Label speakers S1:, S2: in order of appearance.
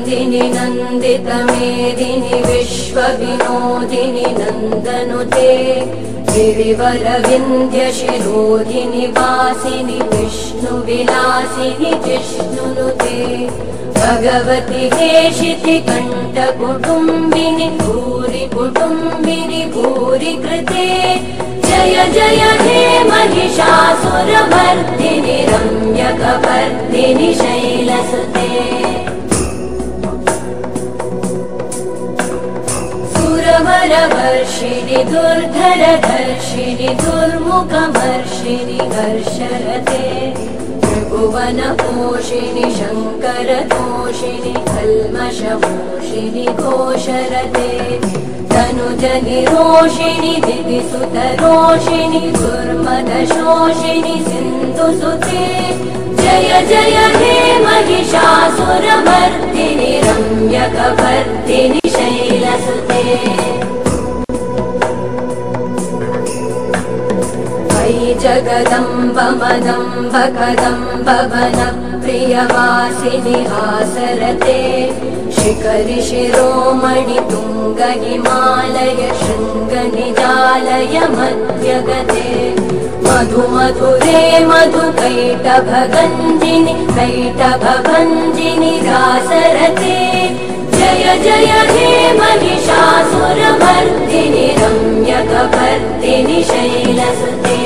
S1: नन्दिनि नन्दितमेदिनि विश्वविनोदिनि नन्दनुते गिरिवरविन्ध्यशिरोधिनि वासिनि विष्णुविलासिनि जिष्णुनुते भगवति हेशिति कण्ठकुटुम्बिनि भूरि कुटुम्बिनि भूरि कृते जय जय हे महिषासुरमर्दिनि रम्यकपर्दिनि शैलसुते सुरवरवर्षिणि दुर्धरधर्षिणि दुर्मुखमर्षिणि हर्षरते त्रिभुवनपोषिणि शङ्करतोषिणि कल्मषमोषिणि घोषरते तनुजनिरोषिणि दिविसुतरोषिणि दुर्मदशोषिणि सिन्धुसुते जय जय हे महिषासुरमर्दिनि रम्यकपर्दिनि शैलसुते अयि जगदम्ब मदम्ब कदम्ब वनप्रियवासिनि हासरते शिखरि शिरोमणि तुङ्ग हिमालय शृङ्गनिजालय मध्यगते मधु मधुरे मधुकैटभगञ्जिनि कैटभभञ्जिनि रासरते जय जय हे महिषासुरमर्दिनि रम्यकपर्दिनि शैलसुते